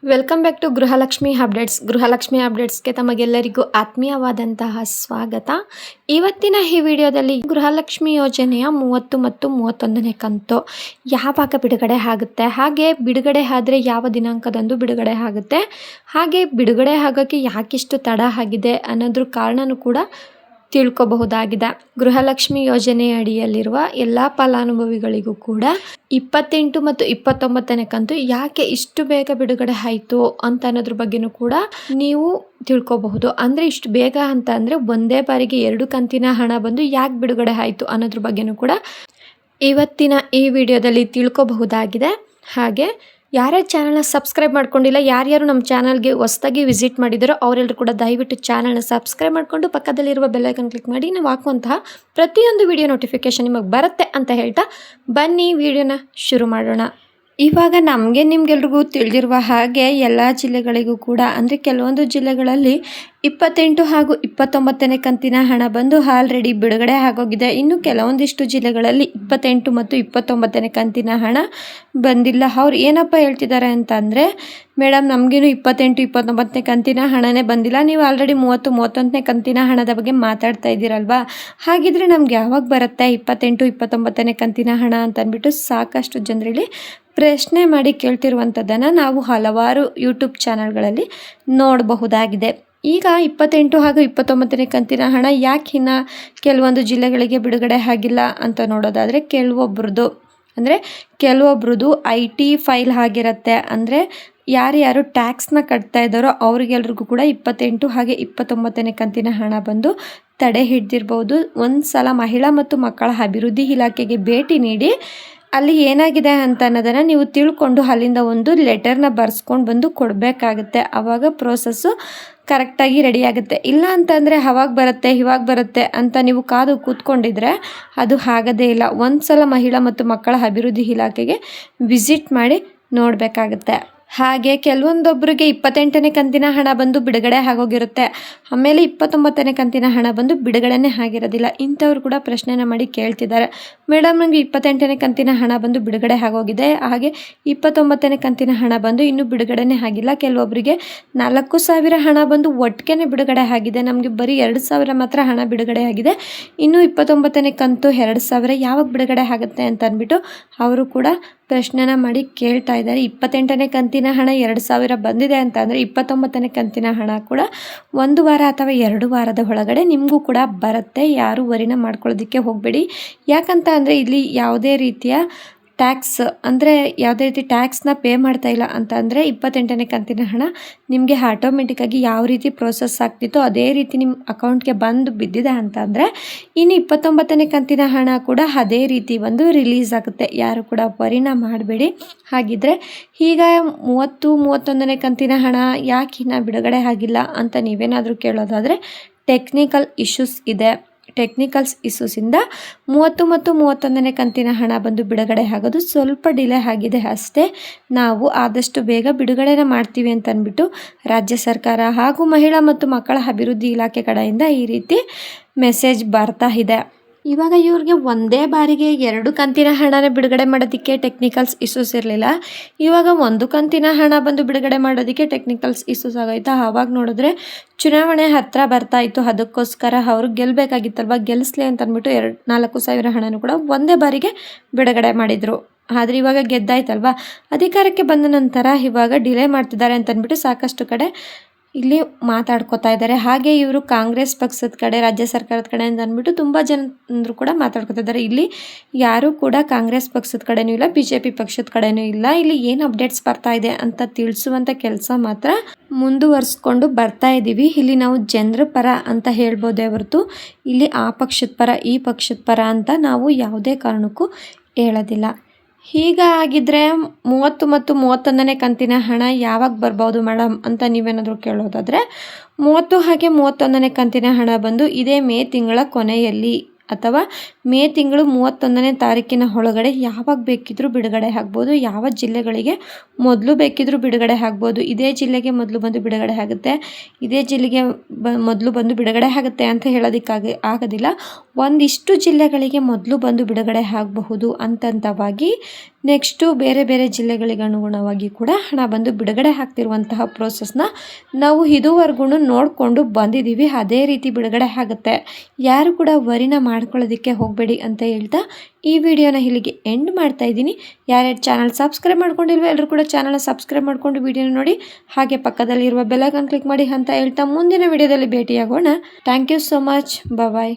Welcome back to Gruhalakshmi updates. Gruhalakshmi ಅಪ್ಡೇಟ್ಸ್ಗೆ ತಮಗೆಲ್ಲರಿಗೂ ಆತ್ಮೀಯವಾದಂತಹ ಸ್ವಾಗತ. ಇವತ್ತಿನ ಈ ವಿಡಿಯೋದಲ್ಲಿ ಗೃಹಲಕ್ಷ್ಮಿ ಯೋಜನೆಯ 30 ಮತ್ತು 31ನೇ ಕಂತು ಯಾವಾಗ ಬಿಡುಗಡೆ ಆಗುತ್ತೆ, ಹಾಗೆ ಬಿಡುಗಡೆ ಆದರೆ ಯಾವ ದಿನಾಂಕದಂದು ಬಿಡುಗಡೆ ಆಗುತ್ತೆ, ಹಾಗೆ ಬಿಡುಗಡೆ ಆಗೋಕ್ಕೆ ಯಾಕಿಷ್ಟು ತಡ ಆಗಿದೆ ಅನ್ನೋದ್ರ ಕಾರಣನೂ ಕೂಡ ತಿಳ್ಕೋಬಹುದಾಗಿದೆ. ಗೃಹಲಕ್ಷ್ಮಿ ಯೋಜನೆ ಅಡಿಯಲ್ಲಿರುವ ಎಲ್ಲ ಫಲಾನುಭವಿಗಳಿಗೂ ಕೂಡ 28 ಮತ್ತು 29ನೇ ಕಂತು ಯಾಕೆ ಇಷ್ಟು ಬೇಗ ಬಿಡುಗಡೆ ಆಯಿತು ಅಂತ ಅನ್ನೋದ್ರ ಬಗ್ಗೆನೂ ಕೂಡ ನೀವು ತಿಳ್ಕೋಬಹುದು. ಅಂದರೆ ಇಷ್ಟು ಬೇಗ ಅಂತ ಅಂದರೆ ಒಂದೇ ಬಾರಿಗೆ 2 ಕಂತಿನ ಹಣ ಬಂದು ಯಾಕೆ ಬಿಡುಗಡೆ ಆಯಿತು ಅನ್ನೋದ್ರ ಬಗ್ಗೆನೂ ಕೂಡ ಇವತ್ತಿನ ಈ ವಿಡಿಯೋದಲ್ಲಿ ತಿಳ್ಕೋಬಹುದಾಗಿದೆ. ಹಾಗೆ ಯಾರ್ಯಾರು ಚಾನಲ್ನ ಸಬ್ಸ್ಕ್ರೈಬ್ ಮಾಡ್ಕೊಂಡಿಲ್ಲ, ಯಾರ್ಯಾರು ನಮ್ಮ ಚಾನಲ್ಗೆ ಹೊಸದಾಗಿ ವಿಸಿಟ್ ಮಾಡಿದಾರೋ ಅವರೆಲ್ಲರೂ ಕೂಡ ದಯವಿಟ್ಟು ಚಾನಲ್ನ ಸಬ್ಸ್ಕ್ರೈಬ್ ಮಾಡಿಕೊಂಡು ಪಕ್ಕದಲ್ಲಿರುವ ಬೆಲ್ಲೈಕನ್ ಕ್ಲಿಕ್ ಮಾಡಿ ನಾವು ಹಾಕುವಂತಹ ಪ್ರತಿಯೊಂದು ವಿಡಿಯೋ ನೋಟಿಫಿಕೇಶನ್ ನಿಮಗೆ ಬರುತ್ತೆ ಅಂತ ಹೇಳ್ತಾ ಬನ್ನಿ ವಿಡಿಯೋನ ಶುರು ಮಾಡೋಣ. ಇವಾಗ ನಿಮಗೆಲ್ರಿಗೂ ತಿಳಿದಿರುವ ಹಾಗೆ ಎಲ್ಲ ಜಿಲ್ಲೆಗಳಿಗೂ ಕೂಡ ಅಂದರೆ ಕೆಲವೊಂದು ಜಿಲ್ಲೆಗಳಲ್ಲಿ 28 ಹಾಗೂ 29ನೇ ಕಂತಿನ ಹಣ ಬಂದು ಆಲ್ರೆಡಿ ಬಿಡುಗಡೆ ಆಗೋಗಿದೆ. ಇನ್ನು ಕೆಲವೊಂದಿಷ್ಟು ಜಿಲ್ಲೆಗಳಲ್ಲಿ 28 ಮತ್ತು 29ನೇ ಕಂತಿನ ಹಣ ಬಂದಿಲ್ಲ. ಅವ್ರು ಏನಪ್ಪ ಹೇಳ್ತಿದ್ದಾರೆ ಅಂತ ಅಂದರೆ, ಮೇಡಮ್ ನಮಗೇನು 28, 29ನೇ ಕಂತಿನ ಹಣನೇ ಬಂದಿಲ್ಲ, ನೀವು ಆಲ್ರೆಡಿ 30, 31ನೇ ಕಂತಿನ ಹಣದ ಬಗ್ಗೆ ಮಾತಾಡ್ತಾ ಇದ್ದೀರಲ್ವಾ, ಹಾಗಿದ್ರೆ ನಮ್ಗೆ ಯಾವಾಗ ಬರುತ್ತೆ 28, 29ನೇ ಕಂತಿನ ಹಣ ಅಂತ ಅಂದ್ಬಿಟ್ಟು ಸಾಕಷ್ಟು ಜನರಲ್ಲಿ ಪ್ರಶ್ನೆ ಮಾಡಿ ಕೇಳ್ತಿರುವಂಥದ್ದನ್ನು ನಾವು ಹಲವಾರು ಯೂಟ್ಯೂಬ್ ಚಾನಲ್ಗಳಲ್ಲಿ ನೋಡಬಹುದಾಗಿದೆ. ಈಗ 28 ಹಾಗೂ 29ನೇ ಕಂತಿನ ಹಣ ಯಾಕೆ ಇನ್ನು ಕೆಲವೊಂದು ಜಿಲ್ಲೆಗಳಿಗೆ ಬಿಡುಗಡೆ ಆಗಿಲ್ಲ ಅಂತ ನೋಡೋದಾದರೆ, ಕೆಲವೊಬ್ರದ್ದು IT ಫೈಲ್ ಆಗಿರುತ್ತೆ. ಅಂದರೆ ಯಾರ್ಯಾರು ಟ್ಯಾಕ್ಸ್ನ ಕಟ್ತಾ ಇದ್ದಾರೋ ಅವ್ರಿಗೆಲ್ರಿಗೂ ಕೂಡ 28 ಹಾಗೆ 29ನೇ ಕಂತಿನ ಹಣ ಬಂದು ತಡೆ ಹಿಡ್ದಿರ್ಬೋದು. ಒಂದು ಸಲ ಮಹಿಳಾ ಮತ್ತು ಮಕ್ಕಳ ಅಭಿವೃದ್ಧಿ ಇಲಾಖೆಗೆ ಭೇಟಿ ನೀಡಿ ಅಲ್ಲಿ ಏನಾಗಿದೆ ಅಂತ ಅನ್ನೋದನ್ನು ನೀವು ತಿಳ್ಕೊಂಡು ಅಲ್ಲಿಂದ ಒಂದು ಲೆಟರ್ನ ಬರ್ಸ್ಕೊಂಡು ಬಂದು ಕೊಡಬೇಕಾಗುತ್ತೆ. ಆವಾಗ ಪ್ರೋಸೆಸ್ಸು ಕರೆಕ್ಟಾಗಿ ರೆಡಿ ಆಗುತ್ತೆ. ಇಲ್ಲ ಅಂತಂದರೆ ಅವಾಗ ಬರುತ್ತೆ ಇವಾಗ ಬರುತ್ತೆ ಅಂತ ನೀವು ಕಾದು ಕೂತ್ಕೊಂಡಿದ್ರೆ ಅದು ಆಗೋದೇ ಇಲ್ಲ. ಒಂದು ಸಲ ಮಹಿಳಾ ಮತ್ತು ಮಕ್ಕಳ ಅಭಿವೃದ್ಧಿ ಇಲಾಖೆಗೆ ವಿಸಿಟ್ ಮಾಡಿ ನೋಡಬೇಕಾಗುತ್ತೆ. ಹಾಗೆ ಕೆಲವೊಂದೊಬ್ಬರಿಗೆ 28ನೇ ಕಂತಿನ ಹಣ ಬಂದು ಬಿಡುಗಡೆ ಆಗೋಗಿರುತ್ತೆ, ಆಮೇಲೆ 29ನೇ ಕಂತಿನ ಹಣ ಬಂದು ಬಿಡುಗಡೆನೇ ಆಗಿರೋದಿಲ್ಲ. ಇಂಥವ್ರು ಕೂಡ ಪ್ರಶ್ನೆನ ಮಾಡಿ ಕೇಳ್ತಿದ್ದಾರೆ, ಮೇಡಮ್ ನನಗೆ 28ನೇ ಕಂತಿನ ಹಣ ಬಂದು ಬಿಡುಗಡೆ ಆಗೋಗಿದೆ, ಹಾಗೆ 29ನೇ ಕಂತಿನ ಹಣ ಬಂದು ಇನ್ನೂ ಬಿಡುಗಡೆನೇ ಆಗಿಲ್ಲ. ಕೆಲವೊಬ್ಬರಿಗೆ 4,000 ಹಣ ಬಂದು ಒಟ್ಟಿಗೆ ಬಿಡುಗಡೆ ಆಗಿದೆ, ನಮಗೆ ಬರೀ 2,000 ಮಾತ್ರ ಹಣ ಬಿಡುಗಡೆ ಆಗಿದೆ, ಇನ್ನು 29ನೇ ಕಂತು 2,000 ಯಾವಾಗ ಬಿಡುಗಡೆ ಆಗುತ್ತೆ ಅಂತ ಅಂದ್ಬಿಟ್ಟು ಅವರು ಕೂಡ ಪ್ರಶ್ನೆನ ಮಾಡಿ ಕೇಳ್ತಾ ಇದ್ದಾರೆ. 28ನೇ ಕಂತಿನ ಹಣ 2,000 ಬಂದಿದೆ ಅಂತ ಅಂದರೆ 29ನೇ ಕಂತಿನ ಹಣ ಕೂಡ 1 ವಾರ ಅಥವಾ 2 ವಾರದ ಒಳಗಡೆ ನಿಮಗೂ ಕೂಡ ಬರುತ್ತೆ. ಯಾರು ವರಿನ ಮಾಡ್ಕೊಳ್ಳೋದಕ್ಕೆ ಹೋಗಬೇಡಿ. ಯಾಕಂತ ಅಂದರೆ ಇಲ್ಲಿ ಯಾವುದೇ ರೀತಿಯ ಟ್ಯಾಕ್ಸ್ನ ಪೇ ಮಾಡ್ತಾ ಇಲ್ಲ ಅಂತ ಅಂದರೆ 28ನೇ ಕಂತಿನ ಹಣ ನಿಮಗೆ ಆಟೋಮೆಟಿಕ್ಕಾಗಿ ಯಾವ ರೀತಿ ಪ್ರೋಸೆಸ್ ಆಗ್ತಿತ್ತೋ ಅದೇ ರೀತಿ ನಿಮ್ಮ ಅಕೌಂಟ್ಗೆ ಬಂದು ಬಿದ್ದಿದೆ ಅಂತ ಅಂದರೆ ಇನ್ನು 29ನೇ ಕಂತಿನ ಹಣ ಕೂಡ ಅದೇ ರೀತಿ ಬಂದು ರಿಲೀಸ್ ಆಗುತ್ತೆ. ಯಾರು ಕೂಡ ವರಿನ ಮಾಡಬೇಡಿ. ಹಾಗಿದ್ರೆ ಈಗ 30, 31ನೇ ಕಂತಿನ ಹಣ ಯಾಕೆ ಇನ್ನು ಬಿಡುಗಡೆ ಆಗಿಲ್ಲ ಅಂತ ನೀವೇನಾದರೂ ಕೇಳೋದಾದರೆ ಟೆಕ್ನಿಕಲ್ ಇಶ್ಯೂಸ್ ಇದೆ. ಟೆಕ್ನಿಕಲ್ಸ್ ಇಶ್ಯೂಸಿಂದ 30 ಮತ್ತು 31ನೇ ಕಂತಿನ ಹಣ ಬಂದು ಬಿಡುಗಡೆ ಆಗೋದು ಸ್ವಲ್ಪ ಡಿಲೇ ಆಗಿದೆ ಅಷ್ಟೇ. ನಾವು ಆದಷ್ಟು ಬೇಗ ಬಿಡುಗಡೆನ ಮಾಡ್ತೀವಿ ಅಂತ ಅಂದ್ಬಿಟ್ಟು ರಾಜ್ಯ ಸರ್ಕಾರ ಹಾಗೂ ಮಹಿಳಾ ಮತ್ತು ಮಕ್ಕಳ ಅಭಿವೃದ್ಧಿ ಇಲಾಖೆ ಕಡೆಯಿಂದ ಈ ರೀತಿ ಮೆಸೇಜ್ ಬರ್ತಾ ಇದೆ. ಇವಾಗ ಇವ್ರಿಗೆ ಒಂದೇ ಬಾರಿಗೆ 2 ಕಂತಿನ ಹಣನ ಬಿಡುಗಡೆ ಮಾಡೋದಕ್ಕೆ ಟೆಕ್ನಿಕಲ್ಸ್ ಇಶ್ಯೂಸ್ ಇರಲಿಲ್ಲ. ಇವಾಗ 1 ಕಂತಿನ ಹಣ ಬಂದು ಬಿಡುಗಡೆ ಮಾಡೋದಕ್ಕೆ ಟೆಕ್ನಿಕಲ್ಸ್ ಇಶ್ಯೂಸ್ ಆಗೋಯ್ತಾ. ಆವಾಗ ನೋಡಿದ್ರೆ ಚುನಾವಣೆ ಹತ್ತಿರ ಬರ್ತಾ ಇತ್ತು, ಅದಕ್ಕೋಸ್ಕರ ಅವರು ಗೆಲ್ಲಬೇಕಾಗಿತ್ತಲ್ವ, ಗೆಲ್ಲಿಸ್ಲಿ ಅಂತ ಅಂದ್ಬಿಟ್ಟು 4,000 ಹಣನೂ ಕೂಡ ಒಂದೇ ಬಾರಿಗೆ ಬಿಡುಗಡೆ ಮಾಡಿದರು. ಆದರೆ ಇವಾಗ ಗೆದ್ದಾಯ್ತಲ್ವ, ಅಧಿಕಾರಕ್ಕೆ ಬಂದ ನಂತರ ಇವಾಗ ಡಿಲೇ ಮಾಡ್ತಿದ್ದಾರೆ ಅಂತ ಅಂದ್ಬಿಟ್ಟು ಸಾಕಷ್ಟು ಕಡೆ ಇಲ್ಲಿ ಮಾತಾಡ್ಕೋತಾ ಇದ್ದಾರೆ. ಹಾಗೆ ಇವರು ಕಾಂಗ್ರೆಸ್ ಪಕ್ಷದ ಕಡೆ, ರಾಜ್ಯ ಸರ್ಕಾರದ ಕಡೆಯಿಂದ ಅಂದ್ಬಿಟ್ಟು ತುಂಬ ಜನರು ಕೂಡ ಮಾತಾಡ್ಕೋತಾ ಇದ್ದಾರೆ. ಇಲ್ಲಿ ಯಾರೂ ಕೂಡ ಕಾಂಗ್ರೆಸ್ ಪಕ್ಷದ ಕಡೆನೂ ಇಲ್ಲ, BJP ಪಕ್ಷದ ಕಡೆನೂ ಇಲ್ಲ. ಇಲ್ಲಿ ಏನು ಅಪ್ಡೇಟ್ಸ್ ಬರ್ತಾ ಇದೆ ಅಂತ ತಿಳಿಸುವಂಥ ಕೆಲಸ ಮಾತ್ರ ಮುಂದುವರಿಸ್ಕೊಂಡು ಬರ್ತಾ ಇದ್ದೀವಿ. ಇಲ್ಲಿ ನಾವು ಜನರ ಪರ ಅಂತ ಹೇಳ್ಬೋದೇ ಹೊರತು ಇಲ್ಲಿ ಆ ಪಕ್ಷದ ಪರ ಈ ಪಕ್ಷದ ಪರ ಅಂತ ನಾವು ಯಾವುದೇ ಕಾರಣಕ್ಕೂ ಹೇಳೋದಿಲ್ಲ. ಹೀಗಾಗಿದ್ದರೆ 30 ಮತ್ತು 31ನೇ ಕಂತಿನ ಹಣ ಯಾವಾಗ ಬರ್ಬೋದು ಮೇಡಮ್ ಅಂತ ನೀವೇನಾದರೂ ಕೇಳೋದಾದರೆ, 30 ಹಾಗೆ 31ನೇ ಕಂತಿನ ಹಣ ಬಂದು ಇದೇ ಮೇ ತಿಂಗಳ ಕೊನೆಯಲ್ಲಿ ಅಥವಾ ಮೇ ತಿಂಗಳು 31ನೇ ತಾರೀಕಿನ ಒಳಗಡೆ ಯಾವಾಗ ಬೇಕಿದ್ರೂ ಬಿಡುಗಡೆ ಆಗ್ಬೋದು. ಯಾವ ಜಿಲ್ಲೆಗಳಿಗೆ ಮೊದಲು ಬೇಕಿದ್ರೂ ಬಿಡುಗಡೆ ಆಗ್ಬೋದು. ಇದೇ ಜಿಲ್ಲೆಗೆ ಮೊದಲು ಬಂದು ಬಿಡುಗಡೆ ಆಗುತ್ತೆ, ಇದೇ ಜಿಲ್ಲೆಗೆ ಮೊದಲು ಬಂದು ಬಿಡುಗಡೆ ಆಗುತ್ತೆ ಅಂತ ಆಗೋದಿಲ್ಲ. ಒಂದಿಷ್ಟು ಜಿಲ್ಲೆಗಳಿಗೆ ಮೊದಲು ಬಂದು ಬಿಡುಗಡೆ ಆಗಬಹುದು. ಹಂತವಾಗಿ ನೆಕ್ಸ್ಟು ಬೇರೆ ಬೇರೆ ಜಿಲ್ಲೆಗಳಿಗೆ ಅನುಗುಣವಾಗಿ ಕೂಡ ಹಣ ಬಂದು ಬಿಡುಗಡೆ ಆಗ್ತಿರುವಂತಹ ಪ್ರೋಸೆಸ್ನ ನಾವು ಇದುವರೆಗೂ ನೋಡಿಕೊಂಡು ಬಂದಿದ್ದೀವಿ. ಅದೇ ರೀತಿ ಬಿಡುಗಡೆ ಆಗುತ್ತೆ. ಯಾರು ಕೂಡ ವರಿನ ಮಾಡ್ಕೊಳ್ಳೋದಕ್ಕೆ ಹೋಗಬೇಡಿ ಅಂತ ಹೇಳ್ತಾ ಈ ವಿಡಿಯೋನ ಇಲ್ಲಿಗೆ ಎಂಡ್ ಮಾಡ್ತಾ ಇದ್ದೀನಿ. ಯಾರ್ಯಾರು ಚಾನಲ್ ಸಬ್ಸ್ಕ್ರೈಬ್ ಮಾಡ್ಕೊಂಡಿಲ್ವೋ ಎಲ್ಲರೂ ಕೂಡ ಚಾನಲ್ನ ಸಬ್ಸ್ಕ್ರೈಬ್ ಮಾಡ್ಕೊಂಡು ವಿಡಿಯೋನ ನೋಡಿ, ಹಾಗೆ ಪಕ್ಕದಲ್ಲಿರುವ ಬೆಲ್ ಐಕಾನ್ ಕ್ಲಿಕ್ ಮಾಡಿ ಅಂತ ಹೇಳ್ತಾ ಮುಂದಿನ ವಿಡಿಯೋದಲ್ಲಿ ಭೇಟಿಯಾಗೋಣ. Thank you so much. Bye.